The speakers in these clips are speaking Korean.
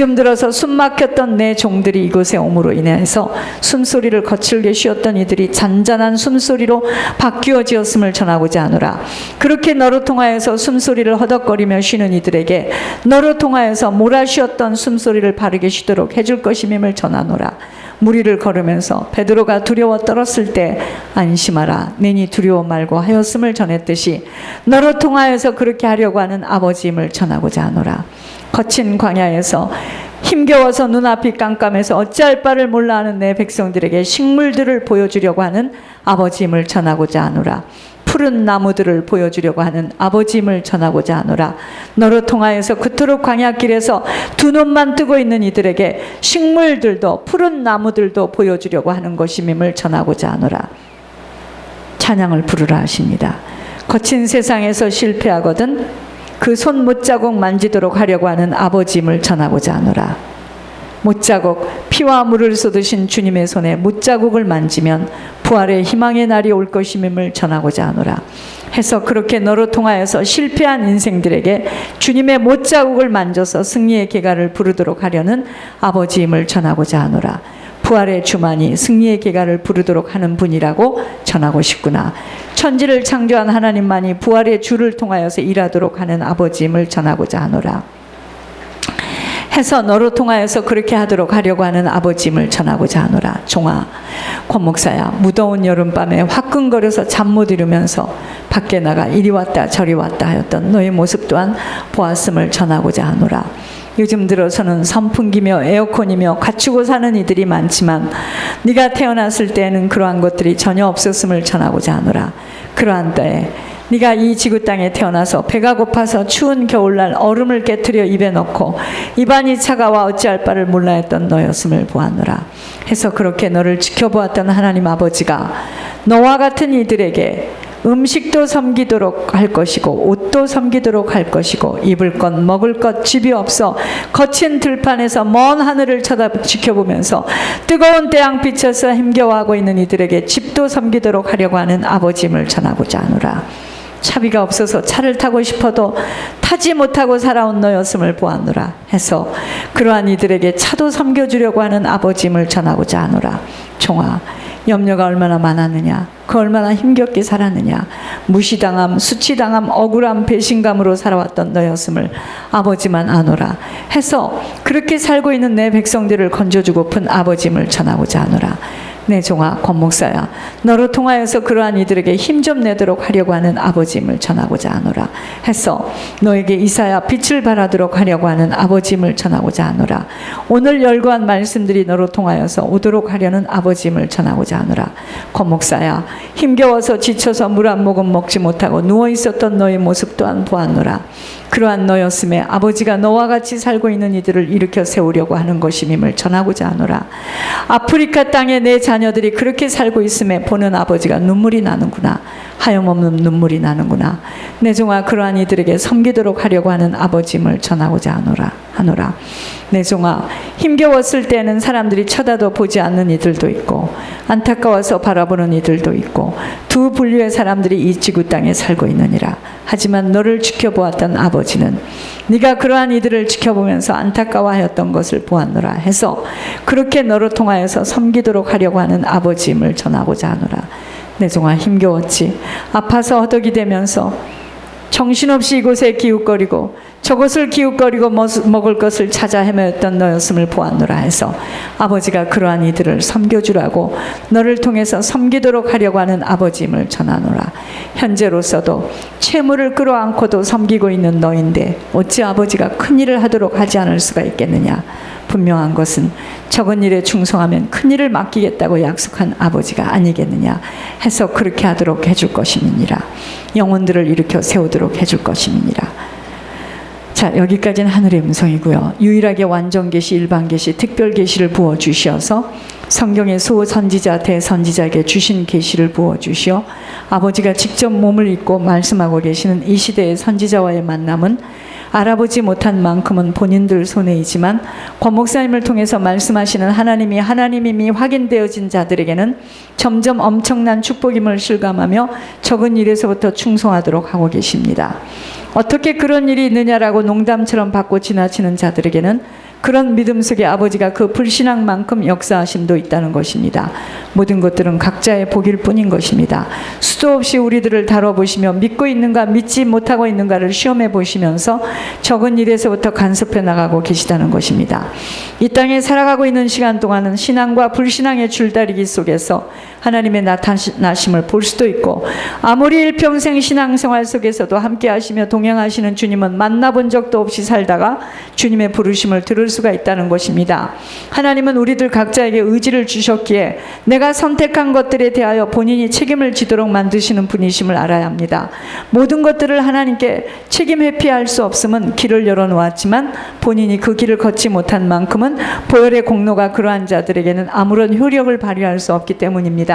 요즘 들어서 숨막혔던 내 종들이 이곳에 오므로 인해서 숨소리를 거칠게 쉬었던 이들이 잔잔한 숨소리로 바뀌어지었음을 전하고자 하노라. 그렇게 너로 통하여서 숨소리를 허덕거리며 쉬는 이들에게 너로 통하여서 몰아쉬었던 숨소리를 바르게 쉬도록 해줄 것임임을 전하노라. 무리를 걸으면서 베드로가 두려워 떨었을 때 안심하라 내니 두려워 말고 하였음을 전했듯이 너로 통하여서 그렇게 하려고 하는 아버지임을 전하고자 하노라. 거친 광야에서 힘겨워서 눈앞이 깜깜해서 어찌할 바를 몰라 하는 내 백성들에게 식물들을 보여주려고 하는 아버지임을 전하고자 하노라. 푸른 나무들을 보여주려고 하는 아버지임을 전하고자 하노라. 너로 통하여서 그토록 광야길에서 두 눈만 뜨고 있는 이들에게 식물들도 푸른 나무들도 보여주려고 하는 것임임을 전하고자 하노라. 찬양을 부르라 하십니다. 거친 세상에서 실패하거든 그 손 못자국 만지도록 하려고 하는 아버지임을 전하고자 하노라. 못자국, 피와 물을 쏟으신 주님의 손에 못자국을 만지면 부활의 희망의 날이 올 것임임을 전하고자 하노라. 해서 그렇게 너로 통하여서 실패한 인생들에게 주님의 못자국을 만져서 승리의 계가를 부르도록 하려는 아버지임을 전하고자 하노라. 부활의 주만이 승리의 계가를 부르도록 하는 분이라고 전하고 싶구나. 천지를 창조한 하나님만이 부활의 주를 통하여서 일하도록 하는 아버지임을 전하고자 하노라. 해서 너로 통하여서 그렇게 하도록 하려고 하는 아버지임을 전하고자 하노라. 종아, 권 목사야, 무더운 여름밤에 화끈거려서 잠 못 이루면서 밖에 나가 이리 왔다 저리 왔다 하였던 너의 모습 또한 보았음을 전하고자 하노라. 요즘 들어서는 선풍기며 에어컨이며 갖추고 사는 이들이 많지만 네가 태어났을 때에는 그러한 것들이 전혀 없었음을 전하고자 하노라. 그러한 때에 네가 이 지구 땅에 태어나서 배가 고파서 추운 겨울날 얼음을 깨트려 입에 넣고 입안이 차가워 어찌할 바를 몰라 했던 너였음을 보았노라. 해서 그렇게 너를 지켜보았던 하나님 아버지가 너와 같은 이들에게 음식도 섬기도록 할 것이고 옷도 섬기도록 할 것이고 입을 것 먹을 것 집이 없어 거친 들판에서 먼 하늘을 지켜보면서 뜨거운 태양빛에서 힘겨워하고 있는 이들에게 집도 섬기도록 하려고 하는 아버지임을 전하고자 하노라. 차비가 없어서 차를 타고 싶어도 타지 못하고 살아온 너였음을 보았노라. 해서 그러한 이들에게 차도 섬겨주려고 하는 아버지임을 전하고자 하노라. 종아, 염려가 얼마나 많았느냐, 그 얼마나 힘겹게 살았느냐, 무시당함, 수치당함, 억울함, 배신감으로 살아왔던 너였음을 아버지만 아노라. 해서 그렇게 살고 있는 내 백성들을 건져주고픈 아버지임을 전하고자 하노라. 내 종아, 권 목사야, 너로 통하여서 그러한 이들에게 힘 좀 내도록 하려고 하는 아버지임을 전하고자 하노라. 해서 너에게 이사야 빛을 발하도록 하려고 하는 아버지임을 전하고자 하노라. 오늘 열거한 말씀들이 너로 통하여서 오도록 하려는 아버지임을 전하고자 하노라. 권 목사야, 힘겨워서 지쳐서 물 한 모금 먹지 못하고 누워 있었던 너의 모습 또한 보았노라. 그러한 너였음에 아버지가 너와 같이 살고 있는 이들을 일으켜 세우려고 하는 것임임을 전하고자 하노라. 아프리카 땅에 내 자녀들이 그렇게 살고 있음에 보는 아버지가 눈물이 나는구나. 하염없는 눈물이 나는구나. 내 종아, 그러한 이들에게 섬기도록 하려고 하는 아버지임을 전하고자 하노라. 내 종아, 힘겨웠을 때는 사람들이 쳐다도 보지 않는 이들도 있고 안타까워서 바라보는 이들도 있고 두 분류의 사람들이 이 지구 땅에 살고 있느니라. 하지만 너를 지켜보았던 아버지는 네가 그러한 이들을 지켜보면서 안타까워하였던 것을 보았노라. 해서 그렇게 너로 통하여서 섬기도록 하려고 하는 아버지임을 전하고자 하노라. 내 종아, 힘겨웠지. 아파서 허덕이 되면서 정신없이 이곳에 기웃거리고 저곳을 기웃거리고 먹을 것을 찾아 헤매었던 너였음을 보았노라. 해서 아버지가 그러한 이들을 섬겨주라고 너를 통해서 섬기도록 하려고 하는 아버지임을 전하노라. 현재로서도 채무를 끌어안고도 섬기고 있는 너인데 어찌 아버지가 큰 일을 하도록 하지 않을 수가 있겠느냐. 분명한 것은 적은 일에 충성하면 큰 일을 맡기겠다고 약속한 아버지가 아니겠느냐. 해서 그렇게 하도록 해줄 것임이니라. 영혼들을 일으켜 세우도록 해줄 것임이니라. 자, 여기까지는 하늘의 음성이고요. 유일하게 완전 계시, 일반 계시, 특별 계시를 부어 주셔서 성경의 소 선지자, 대선지자에게 주신 계시를 부어 주시어 아버지가 직접 몸을 입고 말씀하고 계시는 이 시대의 선지자와의 만남은 알아보지 못한 만큼은 본인들 손해이지만 권 목사님을 통해서 말씀하시는 하나님이 확인되어진 자들에게는 점점 엄청난 축복임을 실감하며 적은 일에서부터 충성하도록 하고 계십니다. 어떻게 그런 일이 있느냐라고 농담처럼 받고 지나치는 자들에게는 그런 믿음 속에 아버지가 그 불신앙만큼 역사하심도 있다는 것입니다. 모든 것들은 각자의 복일 뿐인 것입니다. 수도 없이 우리들을 다뤄보시며 믿고 있는가 믿지 못하고 있는가를 시험해 보시면서 적은 일에서부터 간섭해 나가고 계시다는 것입니다. 이 땅에 살아가고 있는 시간 동안은 신앙과 불신앙의 줄다리기 속에서 하나님의 나타나심을 볼 수도 있고, 아무리 일평생 신앙생활 속에서도 함께 하시며 동행하시는 주님은 만나본 적도 없이 살다가 주님의 부르심을 들을 수가 있다는 것입니다. 하나님은 우리들 각자에게 의지를 주셨기에 내가 선택한 것들에 대하여 본인이 책임을 지도록 만드시는 분이심을 알아야 합니다. 모든 것들을 하나님께 책임 회피할 수 없음은 길을 열어놓았지만 본인이 그 길을 걷지 못한 만큼은 보혈의 공로가 그러한 자들에게는 아무런 효력을 발휘할 수 없기 때문입니다.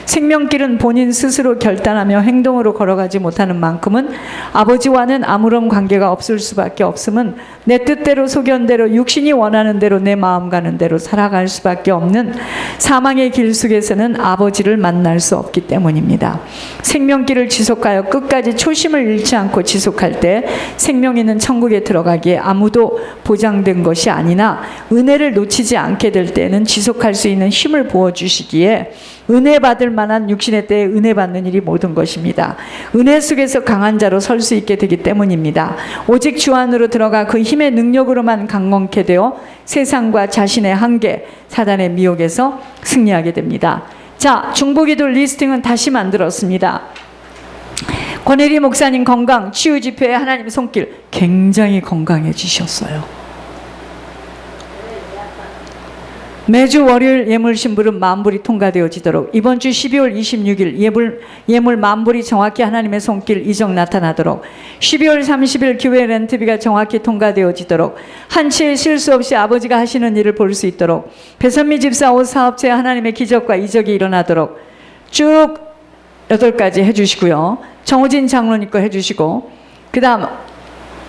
생명길은 본인 스스로 결단하며 행동으로 걸어가지 못하는 만큼은 아버지와는 아무런 관계가 없을 수밖에 없음은 내 뜻대로 소견대로 육신이 원하는 대로 내 마음 가는 대로 살아갈 수밖에 없는 사망의 길 속에서는 아버지를 만날 수 없기 때문입니다. 생명길을 지속하여 끝까지 초심을 잃지 않고 지속할 때 생명 있는 천국에 들어가기에 아무도 보장된 것이 아니나 은혜를 놓치지 않게 될 때는 지속할 수 있는 힘을 부어주시기에 은혜 받을 만한 육신의 때에 은혜 받는 일이 모든 것입니다. 은혜 속에서 강한 자로 설 수 있게 되기 때문입니다. 오직 주 안으로 들어가 그 힘의 능력으로만 강건케 되어 세상과 자신의 한계, 사단의 미혹에서 승리하게 됩니다. 자, 중보기도 리스팅은 다시 만들었습니다. 권혜리 목사님 건강, 치유 집회에 하나님의 손길, 굉장히 건강해지셨어요. 매주 월요일 예물 신불은 만불이 통과되어지도록, 이번 주 12월 26일 예물 만불이 정확히 하나님의 손길 이적 나타나도록, 12월 30일 교회 렌트비가 정확히 통과되어지도록, 한치의 실수 없이 아버지가 하시는 일을 볼 수 있도록, 배선미 집사 옷 사업체에 하나님의 기적과 이적이 일어나도록 쭉 8가지 해주시고요. 정우진 장로님 거 해주시고, 그 다음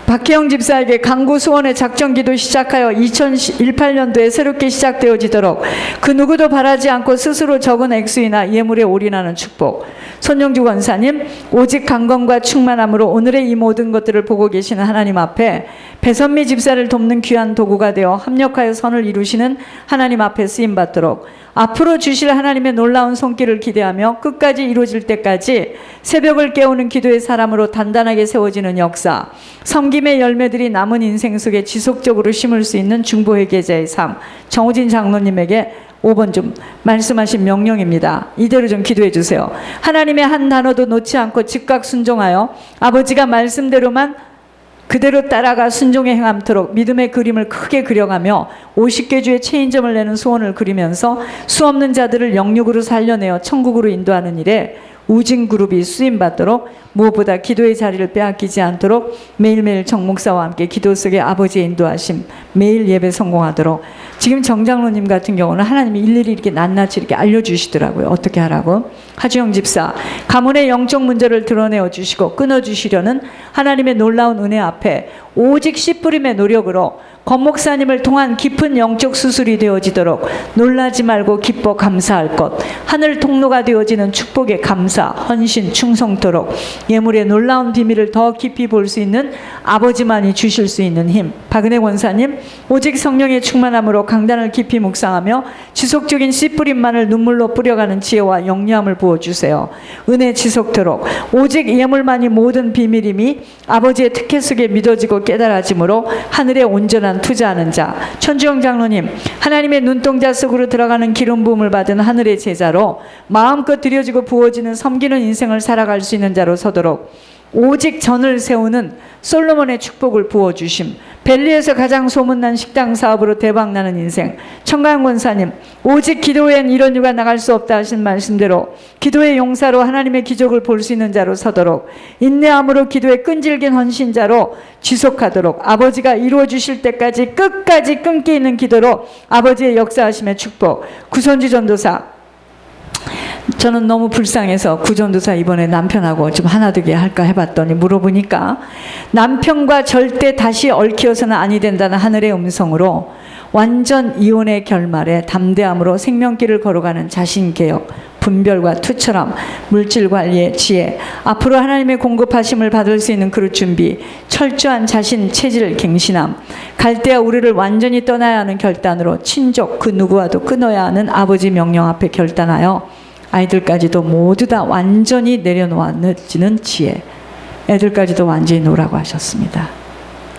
박혜영 집사에게 강구 수원의 작전기도 시작하여 2018년도에 새롭게 시작되어지도록 그 누구도 바라지 않고 스스로 적은 액수이나 예물에 올인하는 축복. 손영주 권사님, 오직 강건과 충만함으로 오늘의 이 모든 것들을 보고 계시는 하나님 앞에 배선미 집사를 돕는 귀한 도구가 되어 합력하여 선을 이루시는 하나님 앞에 쓰임받도록, 앞으로 주실 하나님의 놀라운 손길을 기대하며 끝까지 이루어질 때까지 새벽을 깨우는 기도의 사람으로 단단하게 세워지는 역사, 섬김의 열매들이 남은 인생 속에 지속적으로 심을 수 있는 중보의 계좌의 삶. 정우진 장로님에게 5번 좀 말씀하신 명령입니다. 이대로 좀 기도해 주세요. 하나님의 한 단어도 놓지 않고 즉각 순종하여 아버지가 말씀대로만 그대로 따라가 순종에 행함토록 믿음의 그림을 크게 그려가며 50개 주의 체인점을 내는 소원을 그리면서 수없는 자들을 영육으로 살려내어 천국으로 인도하는 일에 우진그룹이 쓰임받도록, 무엇보다 기도의 자리를 빼앗기지 않도록 매일매일 정 목사와 함께 기도 속에 아버지의 인도하심, 매일 예배 성공하도록. 지금 정장로님 같은 경우는 하나님이 일일이 이렇게 낱낱이 이렇게 알려주시더라고요. 어떻게 하라고. 하주영 집사, 가문의 영적 문제를 드러내어 주시고 끊어주시려는 하나님의 놀라운 은혜 앞에 오직 씨 뿌림의 노력으로 권 목사님을 통한 깊은 영적 수술이 되어지도록 놀라지 말고 기뻐 감사할 것, 하늘 통로가 되어지는 축복의 감사, 헌신, 충성토록 예물의 놀라운 비밀을 더 깊이 볼 수 있는 아버지만이 주실 수 있는 힘. 박은혜 권사님, 오직 성령의 충만함으로 강단을 깊이 묵상하며 지속적인 씨 뿌림만을 눈물로 뿌려가는 지혜와 영리함을 부어주세요. 은혜 지속토록 오직 예물만이 모든 비밀임이 아버지의 특혜 속에 믿어지고 깨달아짐으로 하늘에 온전한 투자하는 자. 천주영 장로님, 하나님의 눈동자 속으로 들어가는 기름 부음을 받은 하늘의 제자로 마음껏 드려지고 부어지는 섬기는 인생을 살아갈 수 있는 자로 서도록 오직 전을 세우는 솔로몬의 축복을 부어주심. 벨리에서 가장 소문난 식당 사업으로 대박나는 인생. 청가영 권사님, 오직 기도엔 이런 유가 나갈 수 없다 하신 말씀대로 기도의 용사로 하나님의 기적을 볼 수 있는 자로 서도록, 인내함으로 기도에 끈질긴 헌신자로 지속하도록, 아버지가 이루어 주실 때까지 끝까지 끈기 있는 기도로 아버지의 역사하심의 축복. 구선주 전도사, 저는 너무 불쌍해서 구전도사 이번에 남편하고 좀 하나 되게 할까 해봤더니 물어보니까 남편과 절대 다시 얽혀서는 아니 된다는 하늘의 음성으로 완전 이혼의 결말에 담대함으로 생명길을 걸어가는 자신개혁, 분별과 투처럼 물질 관리의 지혜, 앞으로 하나님의 공급하심을 받을 수 있는 그릇 준비, 철저한 자신 체질 갱신함, 갈 때야 우리를 완전히 떠나야 하는 결단으로 친족 그 누구와도 끊어야 하는 아버지 명령 앞에 결단하여 아이들까지도 모두 다 완전히 내려놓아지는 지혜, 애들까지도 완전히 놓으라고 하셨습니다.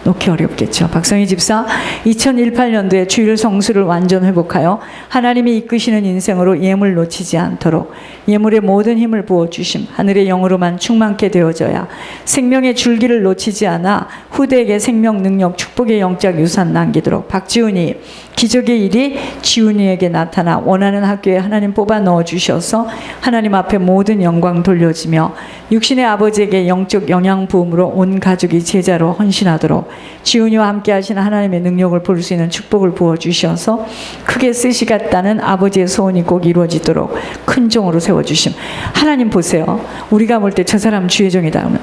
놓기 어렵겠죠. 박성희 집사, 2018년도에 주일 성수를 완전 회복하여 하나님이 이끄시는 인생으로 예물 놓치지 않도록 예물의 모든 힘을 부어주심, 하늘의 영으로만 충만케 되어져야 생명의 줄기를 놓치지 않아 후대에게 생명, 능력, 축복의 영적 유산 남기도록 박지훈이 기적의 일이 지훈이에게 나타나 원하는 학교에 하나님 뽑아 넣어주셔서 하나님 앞에 모든 영광 돌려지며 육신의 아버지에게 영적 영양 부음으로 온 가족이 제자로 헌신하도록 지훈이와 함께 하시는 하나님의 능력을 볼 수 있는 축복을 부어주셔서 크게 쓰시겠다는 아버지의 소원이 꼭 이루어지도록 큰 종으로 세워주심. 하나님 보세요. 우리가 볼 때 저 사람 주의 종이다 하면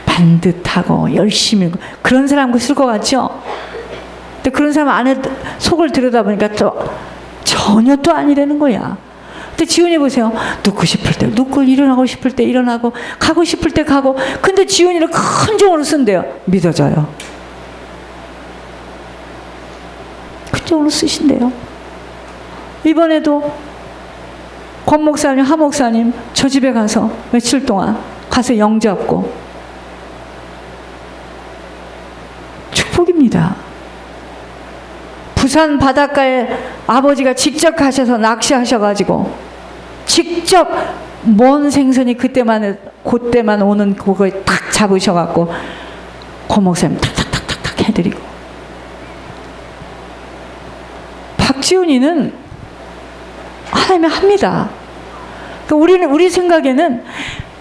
반듯하고 열심히 그런 사람 쓸 것 같죠? 근데 그런 사람 안에 속을 들여다보니까 또 전혀 또 아니라는 거야. 근데 지훈이 보세요. 눕고 싶을 때 눕고 일어나고 싶을 때 일어나고 가고 싶을 때 가고. 근데 지훈이를 큰 종으로 쓴대요. 믿어져요. 큰 종으로 쓰신대요. 이번에도 권 목사님, 하 목사님 저 집에 가서 며칠 동안 가서 영 잡고 축복입니다. 부산 바닷가에 아버지가 직접 가셔서 낚시하셔가지고 직접 먼 생선이 그때만 오는 그거에 탁 잡으셔갖고 권 목사님 탁탁탁탁 해드리고, 박지훈이는 하나님이 합니다. 그러니까 우리 생각에는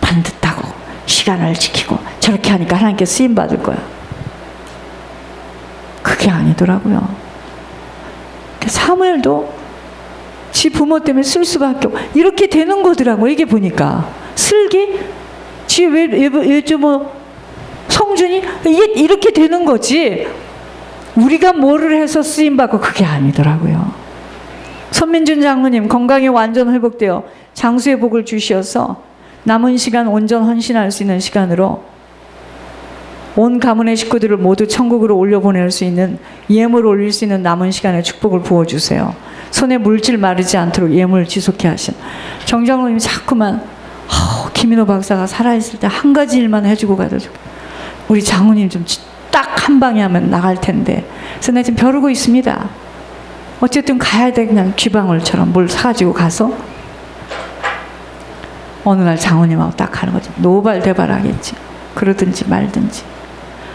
반듯하고 시간을 지키고 저렇게 하니까 하나님께 쓰임 받을 거야. 그게 아니더라고요. 사무엘도 지 부모 때문에 쓸 수밖에 없고 이렇게 되는 거더라고. 이게 보니까 슬기 지 외조모 성준이 이렇게 되는 거지 우리가 뭐를 해서 쓰임받고 그게 아니더라고요. 손민준 장로님 건강이 완전 회복되어 장수의 복을 주시어서 남은 시간 온전 헌신할 수 있는 시간으로 온 가문의 식구들을 모두 천국으로 올려보낼 수 있는 예물을 올릴 수 있는 남은 시간에 축복을 부어주세요. 손에 물질 마르지 않도록 예물을 지속해 하신 정장로님이 자꾸만 김인호 박사가 살아있을 때 한 가지 일만 해주고 가가지고 우리 장로님 좀 딱 한 방에 하면 나갈 텐데 그래서 내가 지금 벼르고 있습니다. 어쨌든 가야 돼. 그냥 쥐방울처럼 뭘 사가지고 가서 어느 날 장로님하고 딱 가는 거죠. 노발대발 하겠지. 그러든지 말든지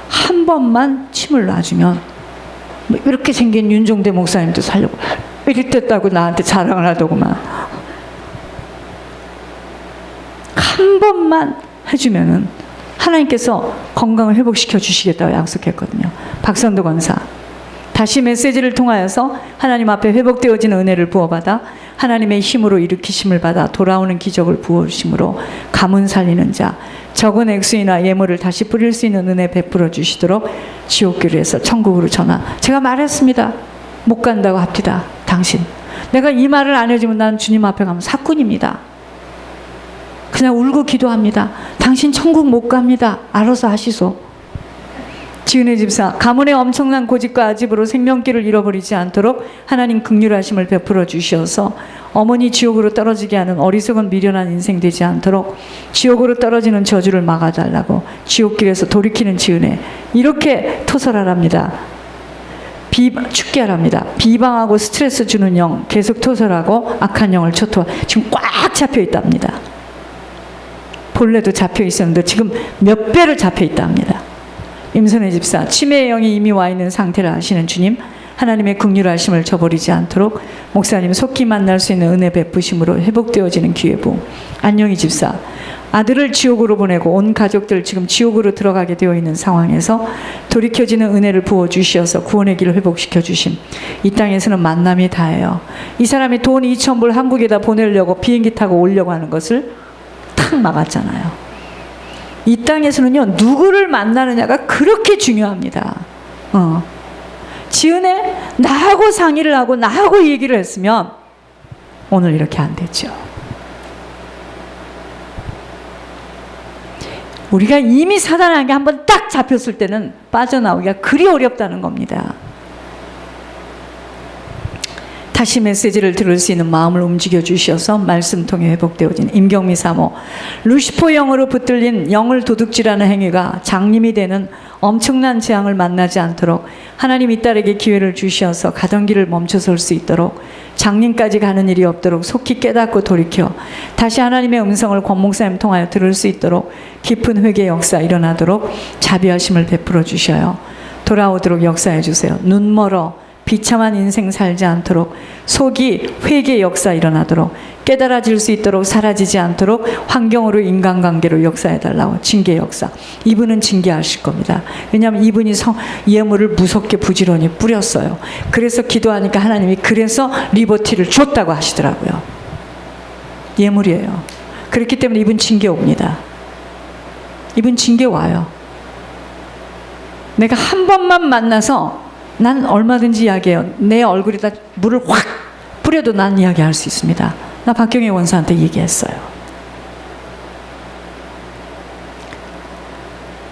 한 번만 침을 놔주면 뭐 이렇게 생긴 윤종대 목사님도 살려고 이랬다고 나한테 자랑을 하더구만. 한 번만 해주면은 하나님께서 건강을 회복시켜 주시겠다고 약속했거든요. 박선도 권사 다시 메시지를 통하여서 하나님 앞에 회복되어지는 은혜를 부어받아 하나님의 힘으로 일으키심을 받아 돌아오는 기적을 부어주심으로 가문 살리는 자 적은 액수이나 예물을 다시 뿌릴 수 있는 은혜 베풀어 주시도록 지옥길을 해서 천국으로 전화. 제가 말했습니다. 못 간다고 합디다. 당신 내가 이 말을 안 해주면 난 주님 앞에 가면 사꾼입니다. 그냥 울고 기도합니다. 당신 천국 못 갑니다. 알아서 하시소. 지은혜 집사 가문의 엄청난 고집과 아집으로 생명길을 잃어버리지 않도록 하나님 긍휼하심을 베풀어 주셔서 어머니 지옥으로 떨어지게 하는 어리석은 미련한 인생 되지 않도록 지옥으로 떨어지는 저주를 막아달라고 지옥길에서 돌이키는 지은혜 이렇게 토설하랍니다. 죽게 하랍니다. 비방하고 스트레스 주는 영 계속 토설하고 악한 영을 초토화. 지금 꽉 잡혀 있답니다. 본래도 잡혀 있었는데 지금 몇 배를 잡혀 있답니다. 임선혜 집사 치매의 영이 이미 와 있는 상태를 아시는 주님 하나님의 긍휼하심을 저버리지 않도록 목사님 속히 만날 수 있는 은혜 베푸심으로 회복되어지는 기회 부음. 안녕히 집사 아들을 지옥으로 보내고 온 가족들 지금 지옥으로 들어가게 되어 있는 상황에서 돌이켜지는 은혜를 부어주시어서 구원의 길을 회복시켜 주심. 이 땅에서는 만남이 다예요. 이 사람이 돈 2,000불 한국에다 보내려고 비행기 타고 오려고 하는 것을 탁 막았잖아요. 이 땅에서는요 누구를 만나느냐가 그렇게 중요합니다. 지은혜 나하고 상의를 하고 나하고 얘기를 했으면 오늘 이렇게 안 됐죠. 우리가 이미 사단에게 한번 딱 잡혔을 때는 빠져나오기가 그리 어렵다는 겁니다. 다시 메시지를 들을 수 있는 마음을 움직여 주셔서 말씀 통해 회복되어진 임경미 사모, 루시퍼 영으로 붙들린 영을 도둑질하는 행위가 장님이 되는 엄청난 재앙을 만나지 않도록 하나님 이 딸에게 기회를 주셔서 가던 길을 멈춰설 수 있도록, 장님까지 가는 일이 없도록 속히 깨닫고 돌이켜 다시 하나님의 음성을 권 목사님 통하여 들을 수 있도록 깊은 회개 역사 일어나도록 자비하심을 베풀어 주셔요. 돌아오도록 역사해 주세요. 눈 멀어 비참한 인생 살지 않도록, 속이 회개 역사 일어나도록, 깨달아질 수 있도록, 사라지지 않도록 환경으로 인간관계로 역사해달라고. 징계 역사. 이분은 징계하실 겁니다. 왜냐하면 이분이 예물을 무섭게 부지런히 뿌렸어요. 그래서 기도하니까 하나님이 그래서 리버티를 줬다고 하시더라고요. 예물이에요. 그렇기 때문에 이분 징계 옵니다. 이분 징계 와요. 내가 한 번만 만나서 난 얼마든지 이야기해요. 내 얼굴에다 물을 확 뿌려도 난 이야기할 수 있습니다. 나 박경희 원사한테 얘기했어요.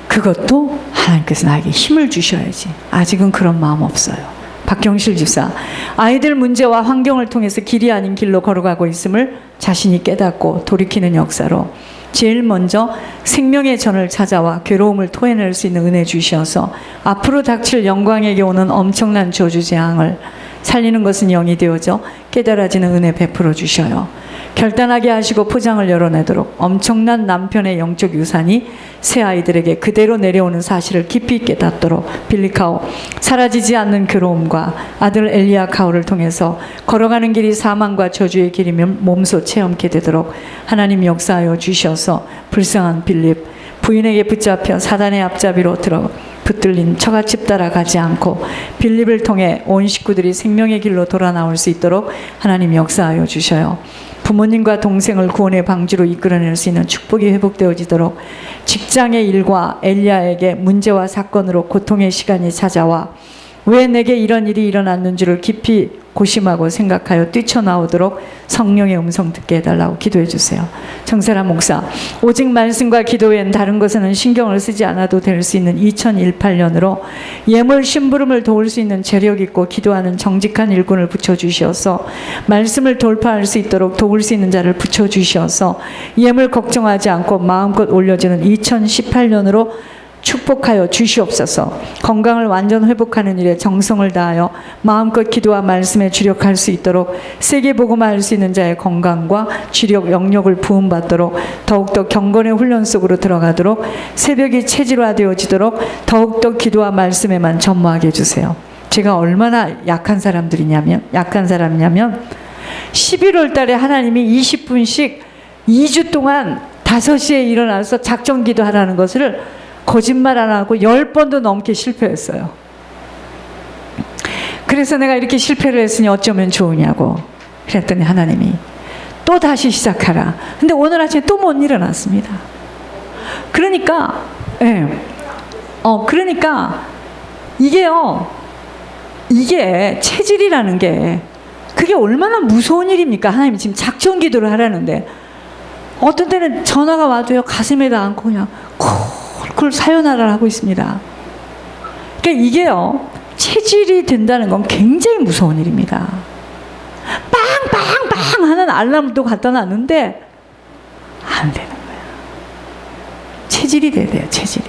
그것도 하나님께서 나에게 힘을 주셔야지. 아직은 그런 마음 없어요. 박경실 집사, 아이들 문제와 환경을 통해서 길이 아닌 길로 걸어가고 있음을 자신이 깨닫고 돌이키는 역사로 제일 먼저 생명의 전을 찾아와 괴로움을 토해낼 수 있는 은혜 주셔서 앞으로 닥칠 영광에게 오는 엄청난 저주 재앙을 살리는 것은 영이 되어져 깨달아지는 은혜 베풀어 주셔요. 결단하게 하시고 포장을 열어내도록 엄청난 남편의 영적 유산이 새 아이들에게 그대로 내려오는 사실을 깊이 깨닫도록 빌리카오, 사라지지 않는 괴로움과 아들 엘리야카오를 통해서 걸어가는 길이 사망과 저주의 길이면 몸소 체험케 되도록 하나님 역사하여 주셔서 불쌍한 빌립, 부인에게 붙잡혀 사단의 앞잡이로 들어 붙들린 처갓집 따라가지 않고 빌립을 통해 온 식구들이 생명의 길로 돌아 나올 수 있도록 하나님 역사하여 주셔요. 부모님과 동생을 구원의 방지로 이끌어낼 수 있는 축복이 회복되어지도록 직장의 일과 엘리야에게 문제와 사건으로 고통의 시간이 찾아와 왜 내게 이런 일이 일어났는지를 깊이 고심하고 생각하여 뛰쳐나오도록 성령의 음성 듣게 해달라고 기도해 주세요. 정세라 목사, 오직 말씀과 기도 외엔 다른 것에는 신경을 쓰지 않아도 될 수 있는 2018년으로 예물 심부름을 도울 수 있는 재력 있고 기도하는 정직한 일꾼을 붙여주셔서 말씀을 돌파할 수 있도록 도울 수 있는 자를 붙여주셔서 예물 걱정하지 않고 마음껏 올려지는 2018년으로 축복하여 주시옵소서. 건강을 완전 회복하는 일에 정성을 다하여 마음껏 기도와 말씀에 주력할 수 있도록 세계 복음화할 수 있는 자의 건강과 주력 영역을 부음받도록 더욱더 경건의 훈련 속으로 들어가도록 새벽이 체질화되어지도록 더욱더 기도와 말씀에만 전무하게 해주세요. 제가 얼마나 약한 사람이냐면 11월 달에 하나님이 20분씩 2주 동안 5시에 일어나서 작정기도 하라는 것을 거짓말 안 하고 10번도 넘게 실패했어요. 그래서 내가 이렇게 실패를 했으니 어쩌면 좋으냐고 그랬더니 하나님이 또 다시 시작하라. 근데 오늘 아침에 또 못 일어났습니다. 그러니까 그러니까 이게 체질이라는 게 그게 얼마나 무서운 일입니까? 하나님이 지금 작전 기도를 하라는데 어떤 때는 전화가 와도요 가슴에다 안고 그냥 그걸 사연하라 하고 있습니다. 그러니까 이게요 체질이 된다는 건 굉장히 무서운 일입니다. 빵빵빵 하는 알람도 갖다 놨는데 안 되는 거야. 체질이 돼야 돼요. 체질이.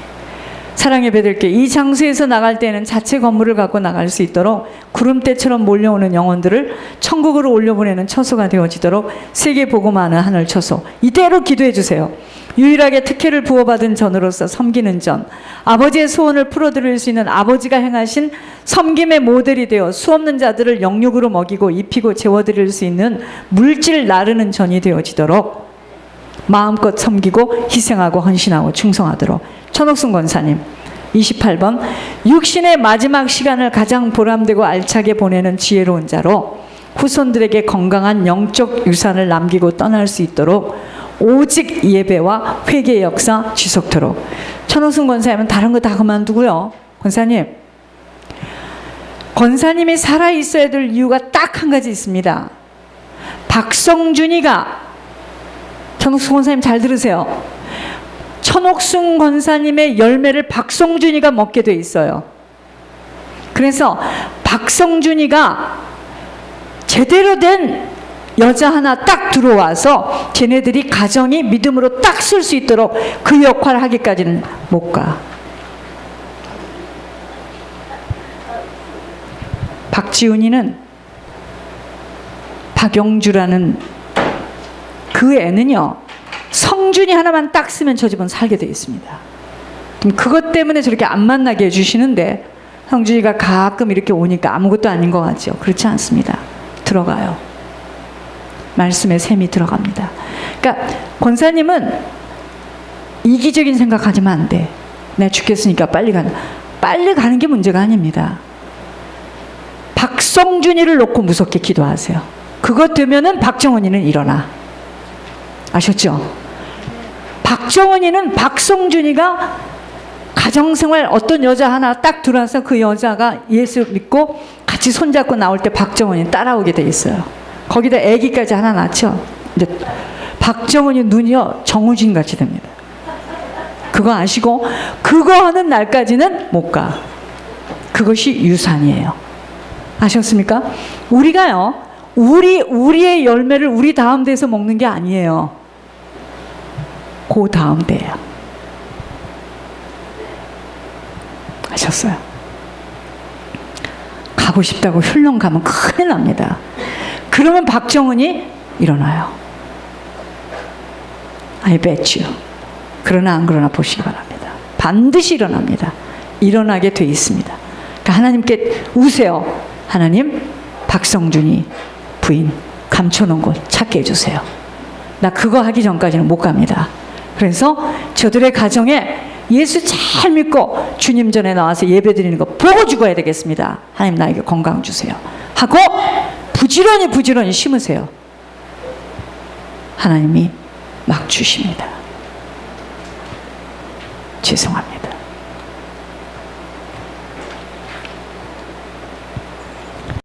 사랑의 배들께 이 장소에서 나갈 때는 자체 건물을 갖고 나갈 수 있도록 구름대처럼 몰려오는 영혼들을 천국으로 올려보내는 처소가 되어지도록 세계 복음하는 하늘 처소 이대로 기도해 주세요. 유일하게 특혜를 부어받은 전으로서 섬기는 전, 아버지의 소원을 풀어드릴 수 있는 아버지가 행하신 섬김의 모델이 되어 수없는 자들을 영육으로 먹이고 입히고 재워드릴 수 있는 물질 나르는 전이 되어지도록 마음껏 섬기고 희생하고 헌신하고 충성하도록. 천옥순 권사님 28번 육신의 마지막 시간을 가장 보람되고 알차게 보내는 지혜로운 자로 후손들에게 건강한 영적 유산을 남기고 떠날 수 있도록 오직 예배와 회개 역사 지속토록. 천호승 권사님은 다른 거 다 그만두고요. 권사님이 살아있어야 될 이유가 딱 한 가지 있습니다. 박성준이가, 천호승 권사님 잘 들으세요. 천옥순 권사님의 열매를 박성준이가 먹게 돼 있어요. 그래서 박성준이가 제대로 된 여자 하나 딱 들어와서 걔네들이 가정이 믿음으로 딱 쓸 수 있도록 그 역할을 하기까지는 못 가. 박지훈이는 박영주라는 그 애는요, 성준이 하나만 딱 쓰면 저 집은 살게 돼 있습니다. 그것 때문에 저렇게 안 만나게 해주시는데, 성준이가 가끔 이렇게 오니까 아무것도 아닌 것 같죠? 그렇지 않습니다. 들어가요. 말씀에 샘이 들어갑니다. 그러니까 권사님은 이기적인 생각하지만 안 돼. 내가 죽겠으니까 빨리 가는 게 문제가 아닙니다. 박성준이를 놓고 무섭게 기도하세요. 그것 되면은 박정원이는 일어나. 아셨죠? 박정원이는 박성준이가 가정생활 어떤 여자 하나 딱 들어와서 그 여자가 예수 믿고 같이 손잡고 나올 때 박정원이 따라오게 돼 있어요. 거기다 아기까지 하나 낳죠. 이제 박정원이 눈이요 정우진 같이 됩니다. 그거 아시고 그거 하는 날까지는 못 가. 그것이 유산이에요. 아셨습니까? 우리가요, 우리의 열매를 우리 다음 대에서 먹는 게 아니에요. 그 다음 대예요. 아셨어요? 가고 싶다고 훌렁 가면 큰일 납니다. 그러면 박정은이 일어나요. I bet you. 그러나 안 그러나 보시기 바랍니다. 반드시 일어납니다. 일어나게 돼 있습니다. 그러니까 하나님께 우세요. 하나님, 박성준이 부인 감춰놓은 곳 찾게 해주세요. 나 그거 하기 전까지는 못 갑니다. 그래서 저들의 가정에 예수 잘 믿고 주님 전에 나와서 예배 드리는 거 보고 죽어야 되겠습니다. 하나님 나에게 건강 주세요. 하고 부지런히 심으세요. 하나님이 막 주십니다. 죄송합니다.